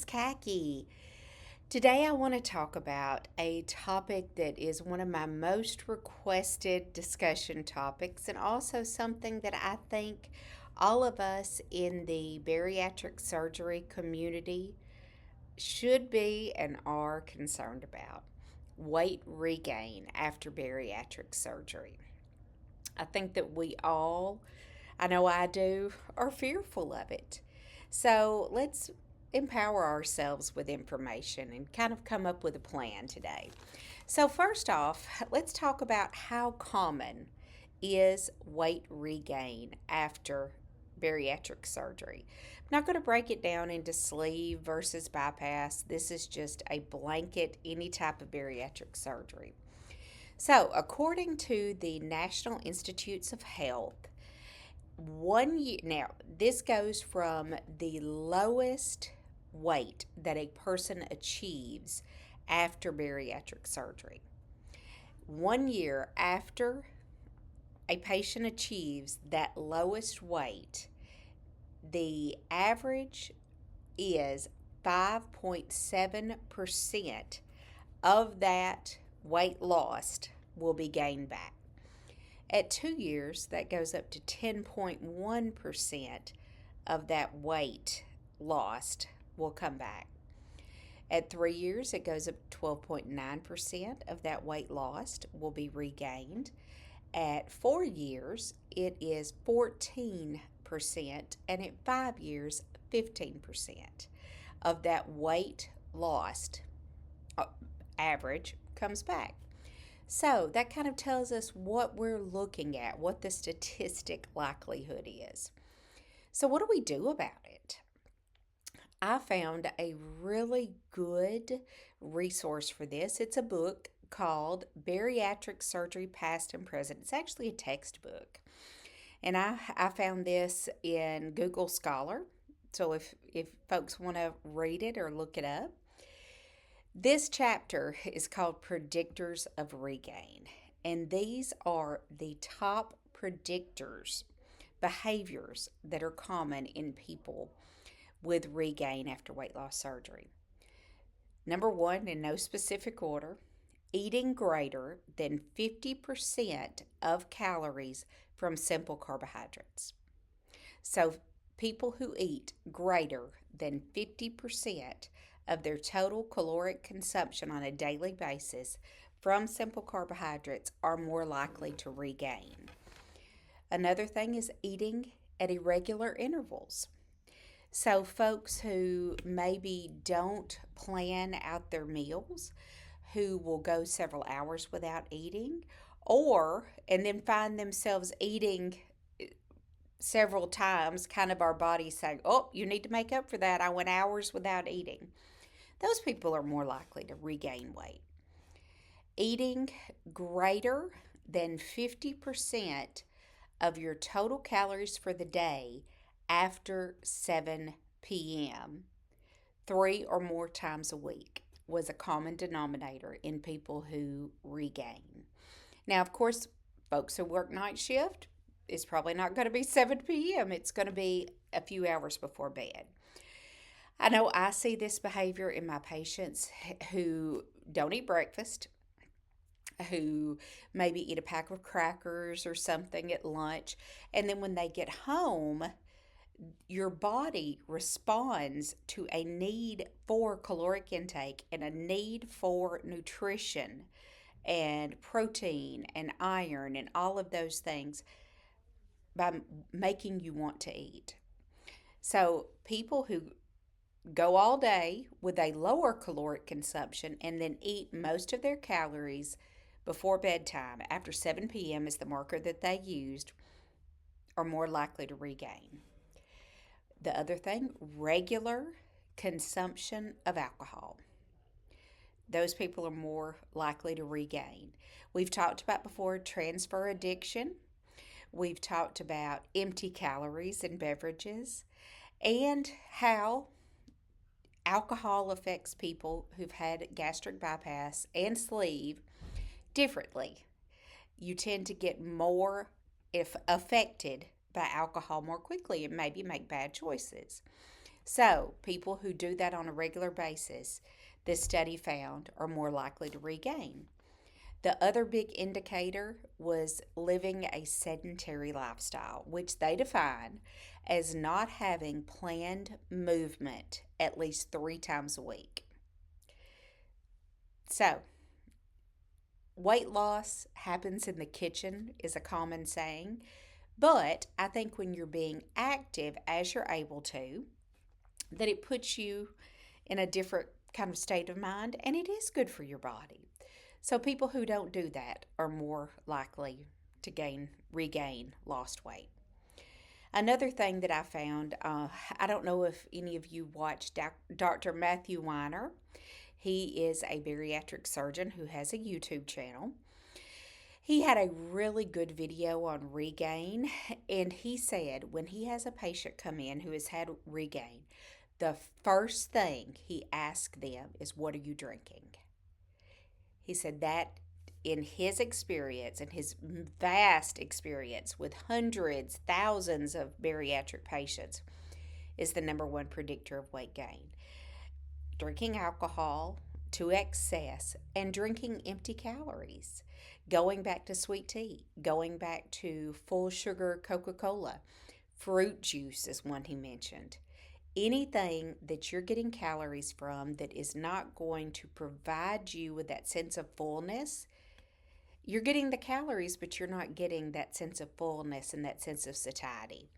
Khaki. Today, I want to talk about a topic that is one of my most requested discussion topics, and also something that I think all of us in the bariatric surgery community should be and are concerned about: weight regain after bariatric surgery. I think that we all, I know I do, are fearful of it. So let's empower ourselves with information and kind of come up with a plan today. So, first off, let's talk about how common is weight regain after bariatric surgery. I'm not going to break it down into sleeve versus bypass. This is just a blanket, any type of bariatric surgery. So, according to the National Institutes of Health, 1 year now, this goes from the lowest weight that a person achieves after bariatric surgery. 1 year after a patient achieves that lowest weight, the average is 5.7% of that weight lost will be gained back. At 2 years, that goes up to 10.1% of that weight lost will come back. At 3 years, it goes up to 12.9% of that weight lost will be regained. At 4 years, it is 14%, and at 5 years, 15% of that weight lost average comes back. So that kind of tells us what we're looking at, what the statistic likelihood is. So, what do we do about it? I found a really good resource for this. It's a book called Bariatric Surgery Past and Present. It's actually a textbook. And I found this in Google Scholar. So, if folks want to read it or look it up, this chapter is called Predictors of Regain, and these are the top predictors, behaviors that are common in people with regain after weight loss surgery. Number one, in no specific order, eating greater than 50% of calories from simple carbohydrates. So, people who eat greater than 50% of their total caloric consumption on a daily basis from simple carbohydrates are more likely to regain. Another thing is eating at irregular intervals. So, folks who maybe don't plan out their meals, who will go several hours without eating, and then find themselves eating several times, kind of our body saying, oh, you need to make up for that. I went hours without eating. Those people are more likely to regain weight. Eating greater than 50% of your total calories for the day after 7 p.m., 3 or more times a week, was a common denominator in people who regain. Now, of course, folks who work night shift, it's probably not going to be 7 p.m., it's going to be a few hours before bed. I know I see this behavior in my patients who don't eat breakfast, who maybe eat a pack of crackers or something at lunch, and then when they get home, your body responds to a need for caloric intake and a need for nutrition and protein and iron and all of those things by making you want to eat. So, people who go all day with a lower caloric consumption and then eat most of their calories before bedtime, after 7 p.m. is the marker that they used, are more likely to regain. The other thing, regular consumption of alcohol. Those people are more likely to regain. We've talked about before transfer addiction. We've talked about empty calories in beverages and how alcohol affects people who've had gastric bypass and sleeve differently. You tend to get more if affected by alcohol more quickly and maybe make bad choices. So, people who do that on a regular basis, this study found, are more likely to regain. The other big indicator was living a sedentary lifestyle, which they define as not having planned movement at least 3 times a week. So, weight loss happens in the kitchen is a common saying, but I think when you're being active as you're able to, that it puts you in a different kind of state of mind and it is good for your body. So people who don't do that are more likely to regain lost weight. Another thing that I found, I don't know if any of you watched Dr. Matthew Weiner. He is a bariatric surgeon who has a YouTube channel. He had a really good video on regain, and he said when he has a patient come in who has had regain, the first thing he asks them is, "What are you drinking?" He said that in his experience and his vast experience with hundreds, thousands of bariatric patients, is the number one predictor of weight gain. Drinking alcohol to excess and drinking empty calories, going back to sweet tea, going back to full sugar Coca-Cola, fruit juice is one he mentioned. Anything that you're getting calories from that is not going to provide you with that sense of fullness, you're getting the calories, but you're not getting that sense of fullness and that sense of satiety.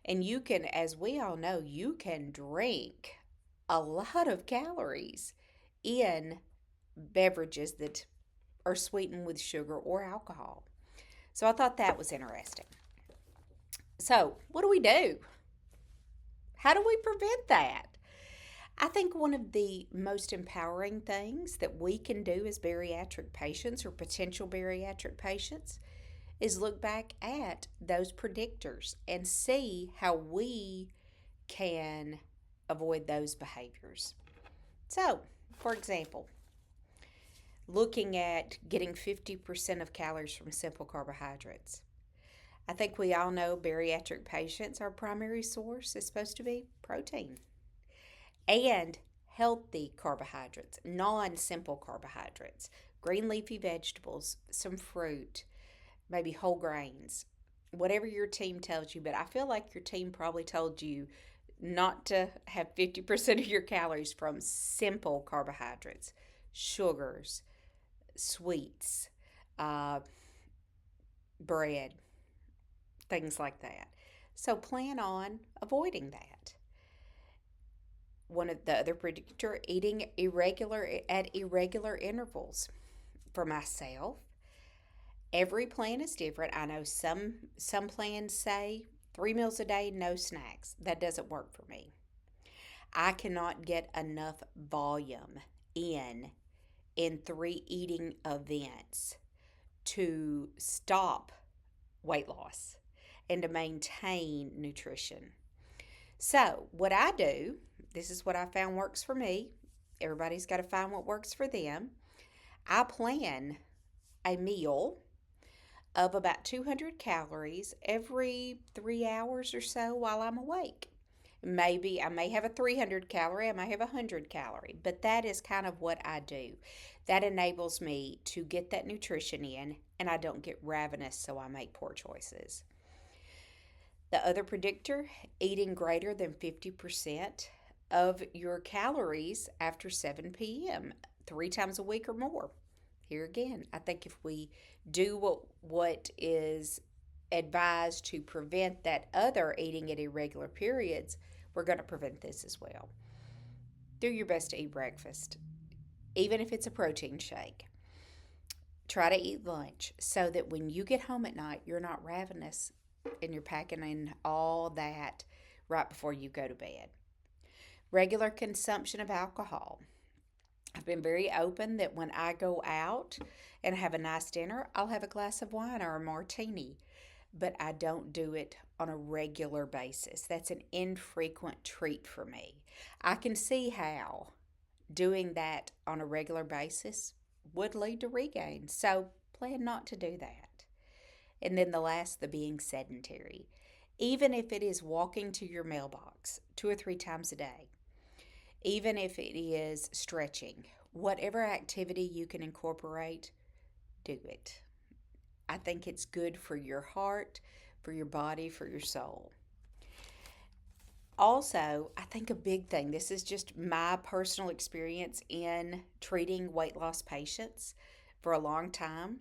And you can, as we all know, you can drink a lot of calories in beverages that are sweetened with sugar or alcohol. So I thought that was interesting. So, what do we do? How do we prevent that? I think one of the most empowering things that we can do as bariatric patients or potential bariatric patients is look back at those predictors and see how we can avoid those behaviors. So, for example, looking at getting 50% of calories from simple carbohydrates. I think we all know bariatric patients, our primary source is supposed to be protein and healthy carbohydrates, non simple carbohydrates, green leafy vegetables, some fruit, maybe whole grains, whatever your team tells you. But I feel like your team probably told you not to have 50% of your calories from simple carbohydrates, sugars, sweets, uh, bread, things like that. So plan on avoiding that. One of the other predictor, eating at irregular intervals. For myself, every plan is different. I know some plans say 3 meals a day, no snacks. That doesn't work for me. I cannot get enough volume in 3 eating events to stop weight loss and to maintain nutrition. So, what I do, this is what I found works for me. Everybody's got to find what works for them. I plan a meal of about 200 calories every 3 hours or so while I'm awake. Maybe I may have a 300 calorie, I may have a 100 calorie, but that is kind of what I do. That enables me to get that nutrition in and I don't get ravenous, so I make poor choices. The other predictor, eating greater than 50% of your calories after 7 p.m., 3 times a week or more. Here again, I think if we do what is advised to prevent that other eating at irregular periods, we're going to prevent this as well. Do your best to eat breakfast, even if it's a protein shake. Try to eat lunch so that when you get home at night, you're not ravenous and you're packing in all that right before you go to bed. Regular consumption of alcohol. I've been very open that when I go out and have a nice dinner, I'll have a glass of wine or a martini, but I don't do it on a regular basis. That's an infrequent treat for me. I can see how doing that on a regular basis would lead to regain, so plan not to do that. And then the being sedentary. even if it is walking to your mailbox 2 or 3 times a day, even if it is stretching, whatever activity you can incorporate, do it. I think it's good for your heart, for your body, for your soul. Also, I think a big thing, this is just my personal experience in treating weight loss patients for a long time.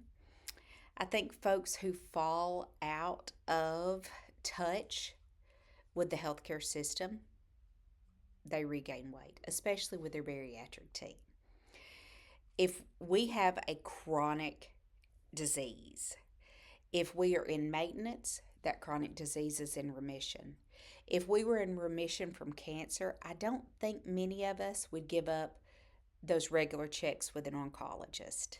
I think folks who fall out of touch with the healthcare system, they regain weight, especially with their bariatric team. If we have a chronic disease, if we are in maintenance, that chronic disease is in remission. If we were in remission from cancer, I don't think many of us would give up those regular checks with an oncologist.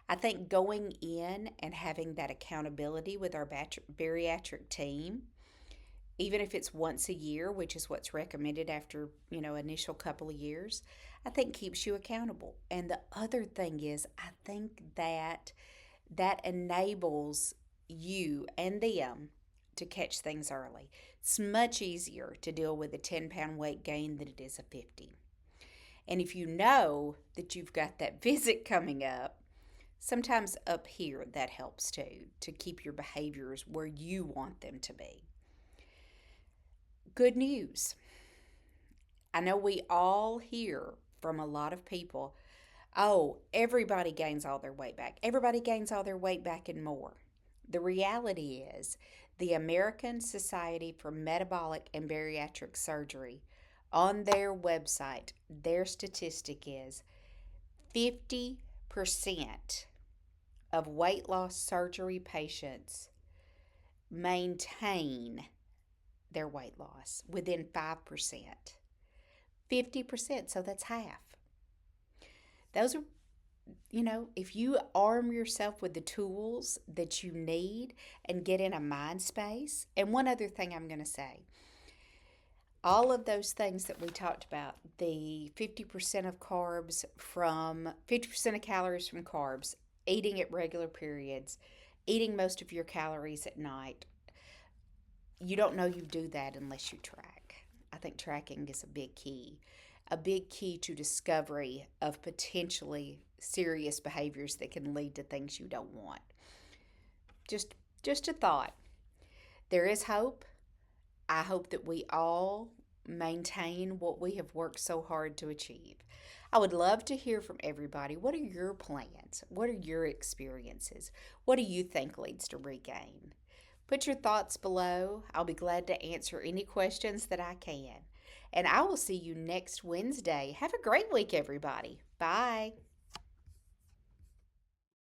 I think going in and having that accountability with our bariatric team, even if it's once a year, which is what's recommended after, initial couple of years, I think keeps you accountable. And the other thing is, I think that enables you and them to catch things early. It's much easier to deal with a 10-pound weight gain than it is a 50. And if you know that you've got that visit coming up, sometimes up here that helps too, to keep your behaviors where you want them to be. Good news. I know we all hear from a lot of people, oh, everybody gains all their weight back. Everybody gains all their weight back and more. The reality is, the American Society for Metabolic and Bariatric Surgery, on their website, their statistic is 50% of weight loss surgery patients maintain their weight loss within 5%. 50%, so that's half. Those are, if you arm yourself with the tools that you need and get in a mind space. And one other thing I'm going to say, all of those things that we talked about, the 50% of calories from carbs, eating at regular periods, eating most of your calories at night, you don't know you do that unless you track. I think tracking is a big key to discovery of potentially serious behaviors that can lead to things you don't want. Just a thought. There is hope. I hope that we all maintain what we have worked so hard to achieve. I would love to hear from everybody. What are your plans? What are your experiences? What do you think leads to regain? Put your thoughts below. I'll be glad to answer any questions that I can. And I will see you next Wednesday. Have a great week, everybody. Bye.